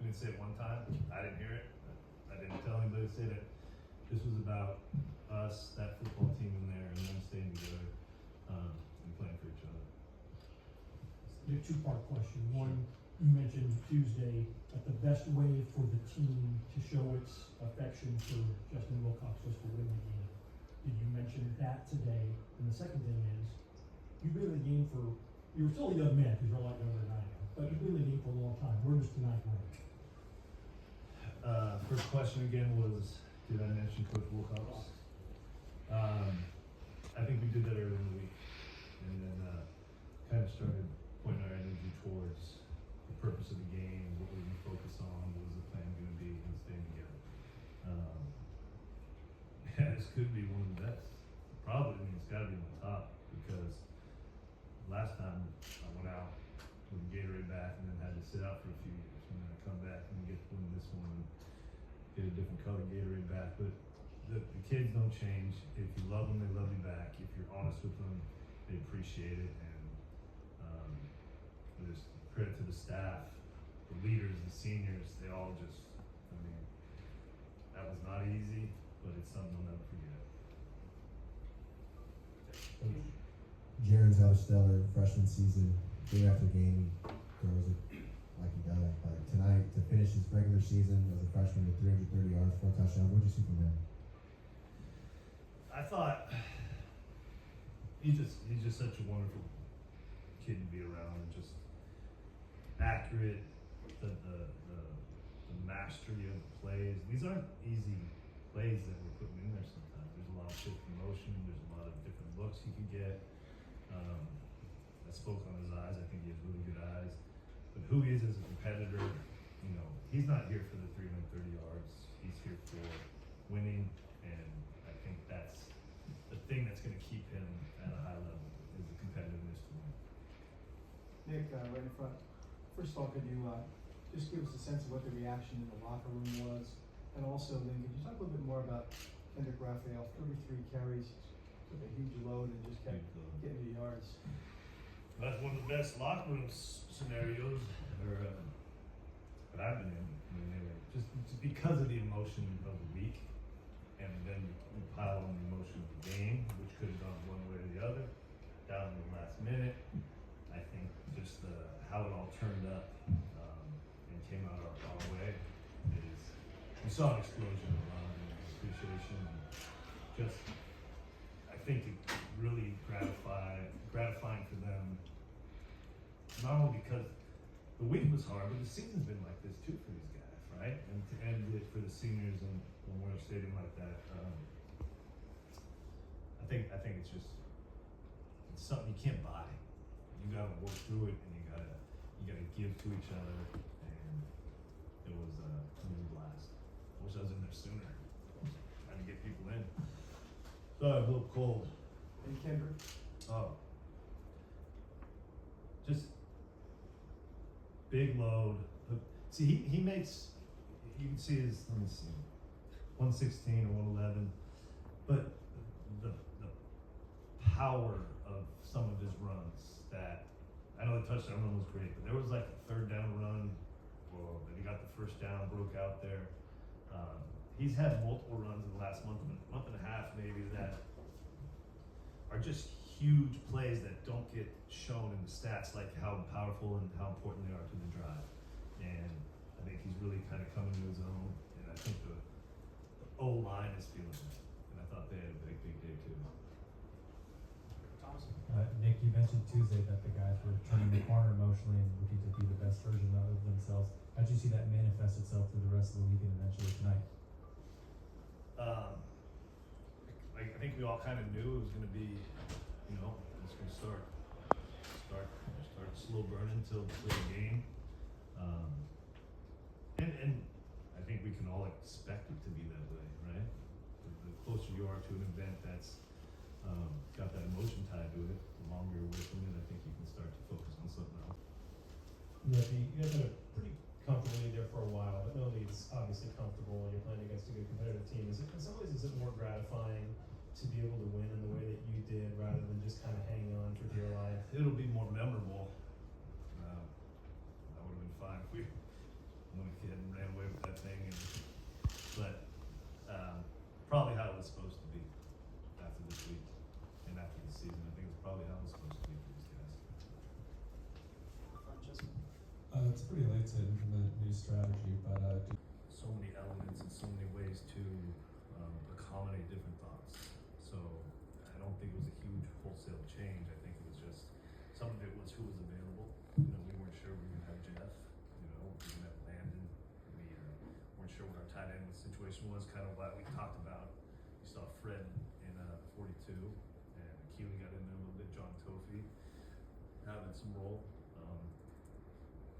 We didn't say it one time. I didn't hear it. I didn't tell anybody to say that. This was about us, that football team in there, and them staying together and playing for each other. A two-part question. One, you mentioned Tuesday that the best way for the team to show its affection for Justin Wilcox was to win the game. Did you mention that today? And the second thing is, you've been in the game for, you're still a young man because you're a lot younger than I am, but you've been in the game for a long time. Where does tonight rank? First question again was, did I mention Coach Wilcox? I think we did that early in the week, and then kind of started pointing our energy towards the purpose of the game, what we would focus on, what was the plan going to be, and staying together. Yeah, this could be one of the best. Probably, I mean, it's got to be on top because last time I went out with a Gatorade bath and then had to sit out for a few years, and then I come back and get to win this one and get a different color Gatorade bath. But the kids don't change. If you love them, they love you back. If you're honest with them, they appreciate it. And there's credit to the staff, the leaders, the seniors. They all just, I mean, that was not easy, but it's something I'll never forget. Jared's had a stellar freshman season. Game after game, he throws it like he does. But tonight, to finish his regular season as a freshman with 330 yards, 4 touchdowns, what did you see from him? I thought he's just such a wonderful kid to be around, and just accurate, the mastery of the plays. These aren't easy plays that we're putting in there sometimes. There's a lot of shift in motion, there's a lot of different looks you can get. I spoke on his eyes, I think he has really good eyes. But who he is as a competitor, you know, he's not here for the 330 yards, he's here for winning, and I think that's the thing that's gonna keep him at a high level, is the competitiveness to win. Nick, right in front. First of all, could you just give us a sense of what the reaction in the locker room was? And also, then, could you talk a little bit more about Kendrick Raphael? 33 carries, took a huge load and just kept getting the yards. That's one of the best locker room scenarios that I've been in. I mean, just because of the emotion of the week, and then you pile on the emotion of the game, which could have gone one way or the other, down to the last minute. I think just how it all turned up and came out our way is, we saw an explosion of love and appreciation, and just, I think it really gratifying for them, not only because the week was hard, but the season's been like this too for these guys, right? And to end it for the seniors in Memorial Stadium like that, I think it's just, it's something you can't buy. You gotta work through it, and you gotta give to each other, and it was a blast. I wish I was in there sooner, trying to get people in. Sorry, a little cold. And Kendrick? Oh. Just big load. See, he makes, you can see his, let me see, 116 or 111, but the power of some of his runs, that, I know the touchdown run was great, but there was like a third down run, that he got the first down, broke out there. He's had multiple runs in the last month and a half maybe, that are just huge plays that don't get shown in the stats, like how powerful and how important they are to the drive. And I think he's really kind of coming to his own, and I think the O-line is feeling it. And I thought they had a big day too. Thompson? Nick, you mentioned Tuesday that the guys were turning the corner emotionally and looking to be the best version of themselves. How'd you see that manifest itself through the rest of the week and eventually tonight? I think we all kind of knew it was going to be, you know, it's going to start slow burning until the game. And I think we can all expect it to be that way, right? The closer you are to an event that's got that emotion tied to it, the longer you're away from it, I think you can start to focus on something else. You guys have been pretty comfortably there for a while, but nobody is obviously comfortable when you're playing against a good competitive team. In some ways, is it more gratifying to be able to win in the way that you did rather than just kind of hanging on for dear life? It'll be more memorable. That would have been fine if we hadn't so many ways to accommodate different thoughts. So I don't think it was a huge wholesale change. I think it was just some of it was who was available. You know, we weren't sure we were gonna have Jeff. You know, we were gonna have Landon. We weren't sure what our tight end situation was. Kind of what we talked about. You saw Fred in 42, and Keely got in there a little bit. John Tofi having some role.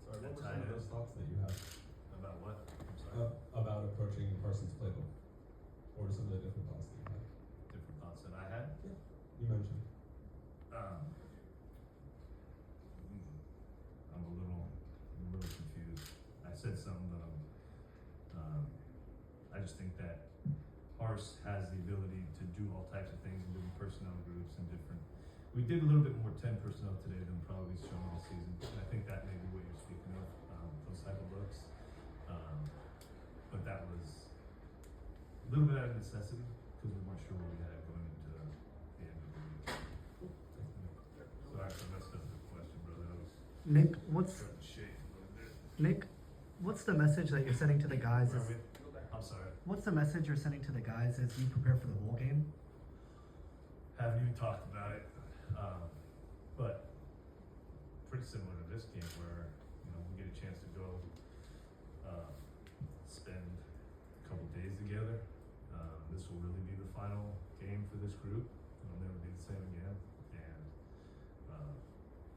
Sorry, That what were tight some of end. those thoughts that you had About what? I'm sorry. about approaching Carson's playbook? What were some of the different thoughts that you had? Different thoughts that I had. You mentioned. I'm a little confused. I said something, but I just think that Hars has the ability to do all types of things in different personnel groups and different. We did a little bit more 10 personnel today than probably we've shown all season. And I think that may be what you're speaking of, those type of looks. But that was a little bit out of necessity because we weren't sure what we had going into the end of the week. Sorry if I messed up the question, brother. I was Nick, what's starting to shake a little bit. Nick? What's the message that you're sending to the guys? Where are we? I'm sorry. What's the message you're sending to the guys as you prepare for the bowl game? Haven't even talked about it. But pretty similar to this game where, you know, we get a chance to go spend a couple days together. This will really be the final game for this group. It'll never be the same again. And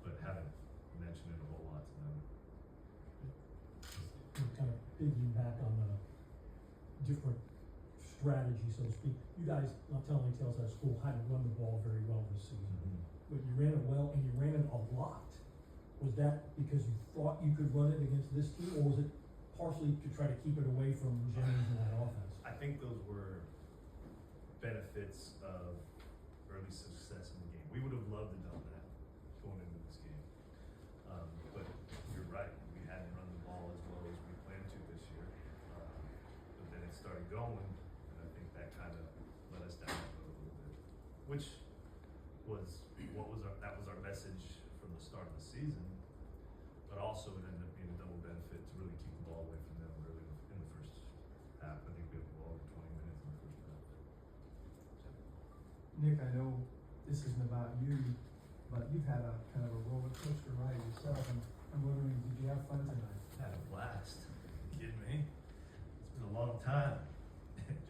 but haven't mentioned it a whole lot to them. Kind of piggyback on the different strategy, so to speak. You guys, not telling any tales out of school, how to run the ball very well this season. But you ran it well, and you ran it a lot. Was that because you thought you could run it against this team, or was it partially to try to keep it away from Jennings and that offense? I think those were benefits of early success in the game. We would have loved to done that going into this game. But you're right, we hadn't run the ball as well as we planned to this year. But then it started going, and I think that kind of let us down a little bit. Which was that was our message from the start of the season, but also it ended up being a double benefit to really keep the ball away from them early in the first half. I think we had the ball over 20 minutes in the first half. Nick, I know this isn't about you, but you've had a kind of a roller coaster ride yourself, and I'm wondering, did you have fun tonight? Had a blast. You kidding me? It's been a long time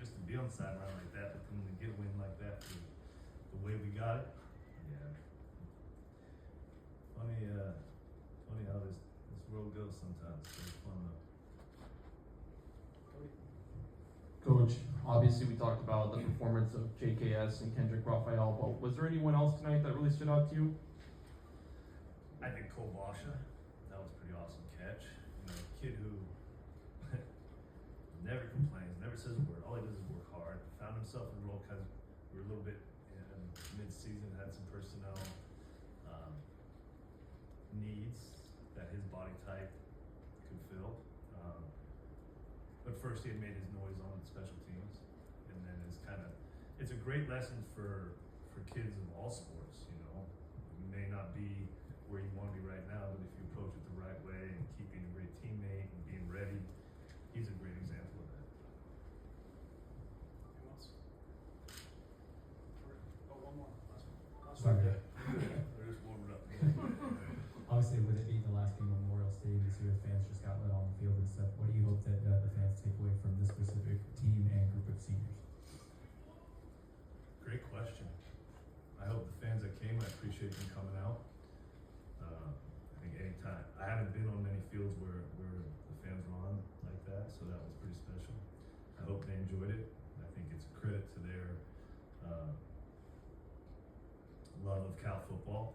just to be on the sideline like that, but then to get a win like that for the way we got it. Yeah. Funny how this world goes sometimes. It's fun though. Coach, obviously we talked about the performance of JKS and Kendrick Raphael, but was there anyone else tonight that really stood out to you? I think Cole Basha, that was a pretty awesome catch. You know, a kid who never complains, never says a word. All he does is work hard. Found himself in a role because we were a little bit mid-season, had some personnel needs that his body type could fill. But first he had made his noise on special teams, and then it's a great lesson for kids of all sports. You know, you may not be where you want to be right now, but if you approach it the right way and keep being a great teammate and being ready, he's a great example of that. One more. Last Sorry. We're just warming up. Obviously, with it being the last game of Memorial Stadium this year, fans just got let on the field and stuff. What do you hope that the fans take away from this specific team and group of seniors? Great question. I hope the fans that came, I appreciate them coming out. I think anytime, I haven't been on many fields where the fans were on like that, so that was pretty special. I hope they enjoyed it. I think it's a credit to their love of Cal football,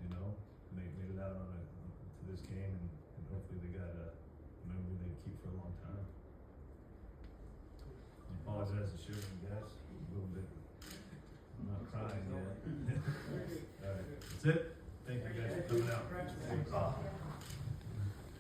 you know, made it out to this game, and hopefully they got a memory they keep for a long time. I apologize to share with you guys a little bit. I'm not crying yet. All right, that's it.